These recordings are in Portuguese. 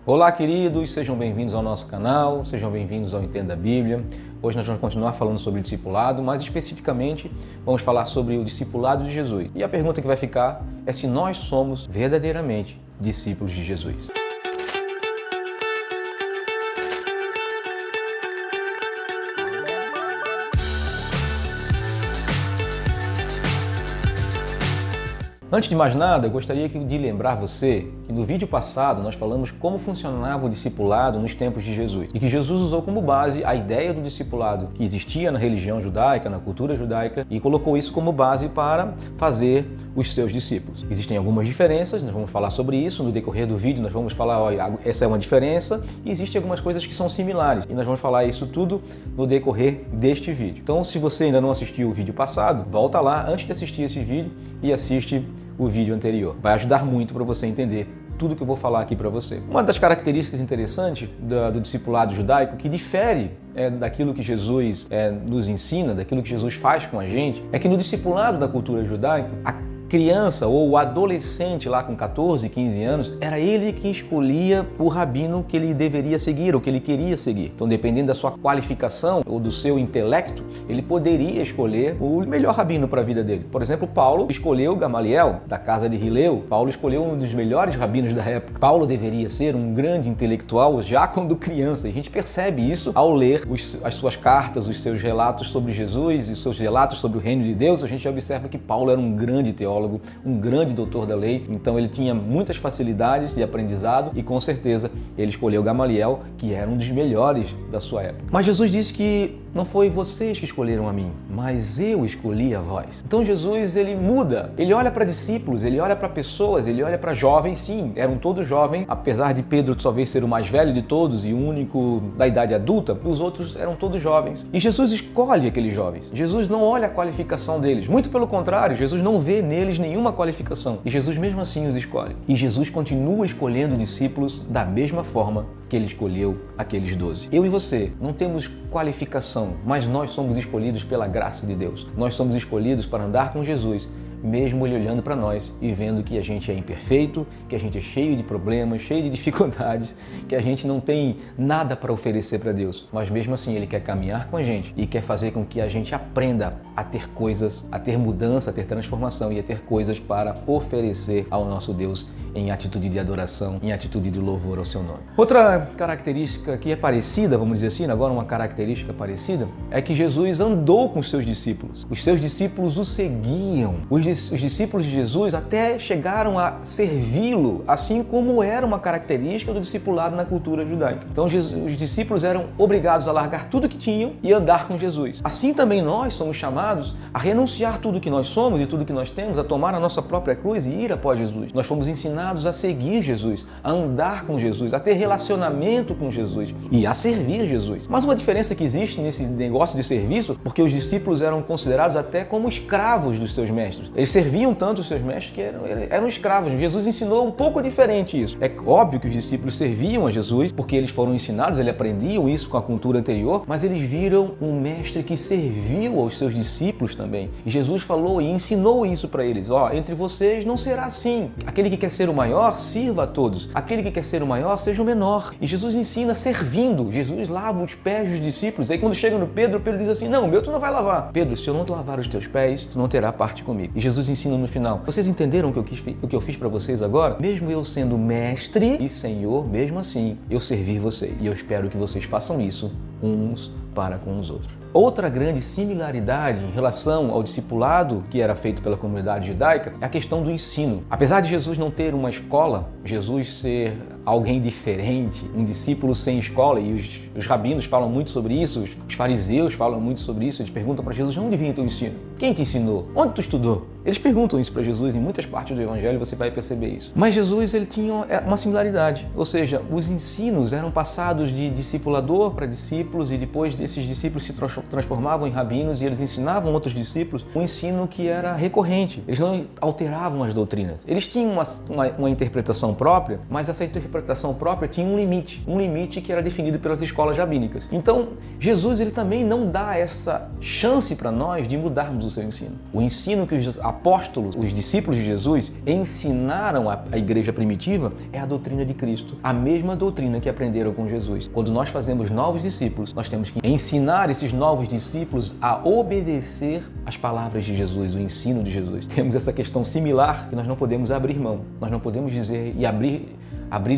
Olá, queridos, sejam bem-vindos ao nosso canal, sejam bem-vindos ao Entenda a Bíblia. Hoje nós vamos continuar falando sobre o discipulado, mas especificamente vamos falar sobre o discipulado de Jesus. E a pergunta que vai ficar é se nós somos verdadeiramente discípulos de Jesus. Antes de mais nada, eu gostaria de lembrar você que no vídeo passado nós falamos como funcionava o discipulado nos tempos de Jesus e que Jesus usou como base a ideia do discipulado que existia na religião judaica, na cultura judaica, e colocou isso como base para fazer os seus discípulos. Existem algumas diferenças, nós vamos falar sobre isso no decorrer do vídeo, nós vamos falar, olha, essa é uma diferença, e existem algumas coisas que são similares, e nós vamos falar isso tudo no decorrer deste vídeo. Então, se você ainda não assistiu o vídeo passado, volta lá antes de assistir esse vídeo e assiste o vídeo anterior. Vai ajudar muito para você entender tudo que eu vou falar aqui para você. Uma das características interessantes do discipulado judaico, que difere daquilo que Jesus nos ensina, daquilo que Jesus faz com a gente, é que no discipulado da cultura judaica, a criança ou o adolescente lá com 14, 15 anos, era ele que escolhia o rabino que ele deveria seguir ou que ele queria seguir. Então, dependendo da sua qualificação ou do seu intelecto, ele poderia escolher o melhor rabino para a vida dele. Por exemplo, Paulo escolheu Gamaliel, da casa de Hileu. Paulo escolheu um dos melhores rabinos da época. Paulo deveria ser um grande intelectual já quando criança. E a gente percebe isso ao ler as suas cartas, os seus relatos sobre Jesus e os seus relatos sobre o reino de Deus. A gente observa que Paulo era um grande teólogo, um grande doutor da lei, então ele tinha muitas facilidades de aprendizado e com certeza ele escolheu Gamaliel, que era um dos melhores da sua época. Mas Jesus disse que não foi vocês que escolheram a mim, mas eu escolhi a vós. Então Jesus, ele muda, ele olha para discípulos, ele olha para pessoas, ele olha para jovens, sim, eram todos jovens, apesar de Pedro talvez ser o mais velho de todos e o único da idade adulta, os outros eram todos jovens. E Jesus escolhe aqueles jovens. Jesus não olha a qualificação deles, muito pelo contrário, Jesus não vê neles nenhuma qualificação. E Jesus mesmo assim os escolhe. E Jesus continua escolhendo discípulos da mesma forma que ele escolheu aqueles 12. Eu e você não temos qualificação, mas nós somos escolhidos pela graça de Deus. Nós somos escolhidos para andar com Jesus, mesmo ele olhando para nós e vendo que a gente é imperfeito, que a gente é cheio de problemas, cheio de dificuldades, que a gente não tem nada para oferecer para Deus. Mas mesmo assim ele quer caminhar com a gente e quer fazer com que a gente aprenda a ter coisas, a ter mudança, a ter transformação e a ter coisas para oferecer ao nosso Deus em atitude de adoração, em atitude de louvor ao seu nome. Outra característica que é parecida, vamos dizer assim, agora uma característica parecida, é que Jesus andou com os seus discípulos. Os seus discípulos o seguiam. Os discípulos de Jesus até chegaram a servi-lo, assim como era uma característica do discipulado na cultura judaica. Então os discípulos eram obrigados a largar tudo que tinham e andar com Jesus. Assim também nós somos chamados a renunciar tudo que nós somos e tudo que nós temos, a tomar a nossa própria cruz e ir após Jesus. Nós fomos ensinados a seguir Jesus, a andar com Jesus, a ter relacionamento com Jesus e a servir Jesus. Mas uma diferença que existe nesse negócio de serviço, porque os discípulos eram considerados até como escravos dos seus mestres. Eles serviam tanto os seus mestres que eram escravos. Jesus ensinou um pouco diferente isso. É óbvio que os discípulos serviam a Jesus, porque eles foram ensinados, eles aprendiam isso com a cultura anterior, mas eles viram um mestre que serviu aos seus discípulos também. E Jesus falou e ensinou isso para eles. Entre vocês não será assim. Aquele que quer ser o maior, sirva a todos. Aquele que quer ser o maior, seja o menor. E Jesus ensina servindo. Jesus lava os pés dos discípulos. Aí quando chega no Pedro, Pedro diz assim, não, o meu tu não vai lavar. Pedro, se eu não te lavar os teus pés, tu não terá parte comigo. E Jesus ensina no final, vocês entenderam o que eu fiz para vocês agora? Mesmo eu sendo mestre e senhor, mesmo assim, eu servi vocês. E eu espero que vocês façam isso uns para com os outros. Outra grande similaridade em relação ao discipulado que era feito pela comunidade judaica é a questão do ensino. Apesar de Jesus não ter uma escola, Jesus ser alguém diferente, um discípulo sem escola, e os rabinos falam muito sobre isso, os fariseus falam muito sobre isso, eles perguntam para Jesus, onde vinha o teu ensino? Quem te ensinou? Onde tu estudou? Eles perguntam isso para Jesus, em muitas partes do Evangelho você vai perceber isso. Mas Jesus, ele tinha uma similaridade, ou seja, os ensinos eram passados de discipulador para discípulos e depois desses discípulos se transformavam em rabinos e eles ensinavam outros discípulos um ensino que era recorrente. Eles não alteravam as doutrinas. Eles tinham uma interpretação própria, mas essa interpretação interpretação própria tinha um limite que era definido pelas escolas rabínicas. Então, Jesus ele também não dá essa chance para nós de mudarmos o seu ensino. O ensino que os apóstolos, os discípulos de Jesus, ensinaram à igreja primitiva é a doutrina de Cristo, a mesma doutrina que aprenderam com Jesus. Quando nós fazemos novos discípulos, nós temos que ensinar esses novos discípulos a obedecer às palavras de Jesus, o ensino de Jesus. Temos essa questão similar que nós não podemos abrir mão, nós não podemos dizer e abrir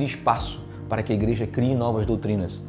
espaço para que a igreja crie novas doutrinas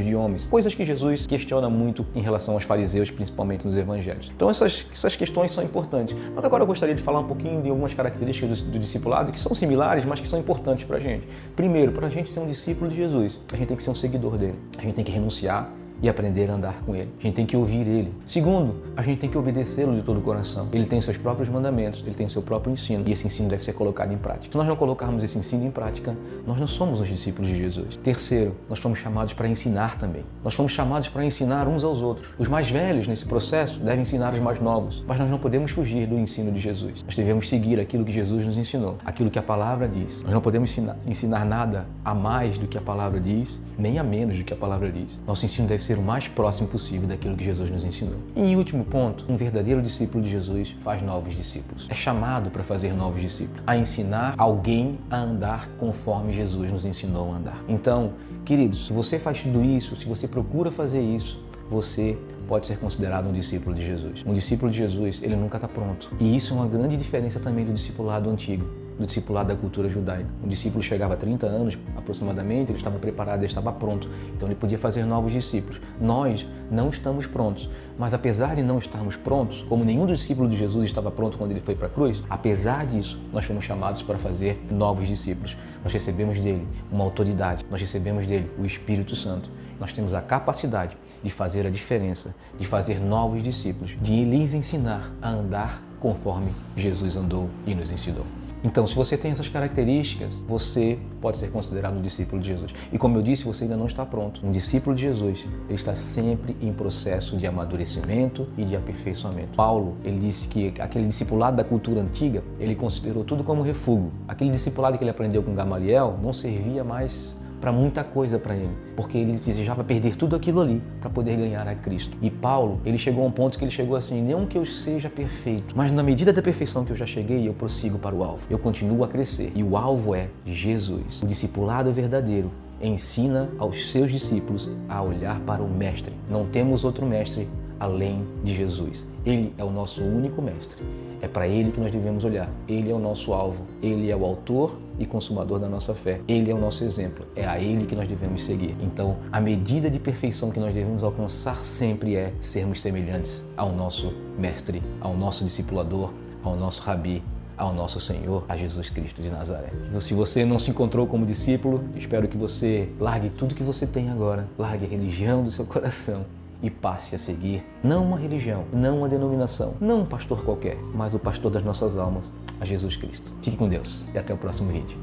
de homens, coisas que Jesus questiona muito em relação aos fariseus, principalmente nos evangelhos. Então essas questões são importantes. Mas agora eu gostaria de falar um pouquinho de algumas características do discipulado que são similares, mas que são importantes para a gente. Primeiro, para a gente ser um discípulo de Jesus, a gente tem que ser um seguidor dele. A gente tem que renunciar e aprender a andar com ele. A gente tem que ouvir ele. Segundo, a gente tem que obedecê-lo de todo o coração. Ele tem seus próprios mandamentos, ele tem seu próprio ensino e esse ensino deve ser colocado em prática. Se nós não colocarmos esse ensino em prática, nós não somos os discípulos de Jesus. Terceiro, nós fomos chamados para ensinar também. Nós fomos chamados para ensinar uns aos outros. Os mais velhos nesse processo devem ensinar os mais novos, mas nós não podemos fugir do ensino de Jesus. Nós devemos seguir aquilo que Jesus nos ensinou, aquilo que a palavra diz. Nós não podemos ensinar nada a mais do que a palavra diz, nem a menos do que a palavra diz. Nosso ensino deve ser o mais próximo possível daquilo que Jesus nos ensinou. E em último ponto, um verdadeiro discípulo de Jesus faz novos discípulos. É chamado para fazer novos discípulos, a ensinar alguém a andar conforme Jesus nos ensinou a andar. Então, queridos, se você faz tudo isso, se você procura fazer isso, você pode ser considerado um discípulo de Jesus. Um discípulo de Jesus, ele nunca está pronto. E isso é uma grande diferença também do discipulado antigo, do discipulado da cultura judaica. Um discípulo chegava a 30 anos, aproximadamente, ele estava preparado, ele estava pronto. Então ele podia fazer novos discípulos. Nós não estamos prontos, mas apesar de não estarmos prontos, como nenhum discípulo de Jesus estava pronto quando ele foi para a cruz, apesar disso, nós fomos chamados para fazer novos discípulos. Nós recebemos dele uma autoridade, nós recebemos dele o Espírito Santo. Nós temos a capacidade de fazer a diferença, de fazer novos discípulos, de lhes ensinar a andar conforme Jesus andou e nos ensinou. Então, se você tem essas características, você pode ser considerado um discípulo de Jesus. E como eu disse, você ainda não está pronto. Um discípulo de Jesus, ele está sempre em processo de amadurecimento e de aperfeiçoamento. Paulo, ele disse que aquele discipulado da cultura antiga, ele considerou tudo como refúgio. Aquele discipulado que ele aprendeu com Gamaliel não servia mais para muita coisa para ele, porque ele desejava perder tudo aquilo ali para poder ganhar a Cristo. E Paulo, ele chegou a um ponto que ele chegou assim, não que eu seja perfeito, mas na medida da perfeição que eu já cheguei, eu prossigo para o alvo. Eu continuo a crescer e o alvo é Jesus. O discipulado verdadeiro ensina aos seus discípulos a olhar para o Mestre. Não temos outro Mestre além de Jesus. Ele é o nosso único Mestre. É para Ele que nós devemos olhar. Ele é o nosso alvo. Ele é o autor e consumador da nossa fé. Ele é o nosso exemplo. É a Ele que nós devemos seguir. Então, a medida de perfeição que nós devemos alcançar sempre é sermos semelhantes ao nosso Mestre, ao nosso discipulador, ao nosso Rabi, ao nosso Senhor, a Jesus Cristo de Nazaré. Se você não se encontrou como discípulo, espero que você largue tudo que você tem agora, largue a religião do seu coração e passe a seguir, não uma religião, não uma denominação, não um pastor qualquer, mas o pastor das nossas almas, a Jesus Cristo. Fique com Deus e até o próximo vídeo.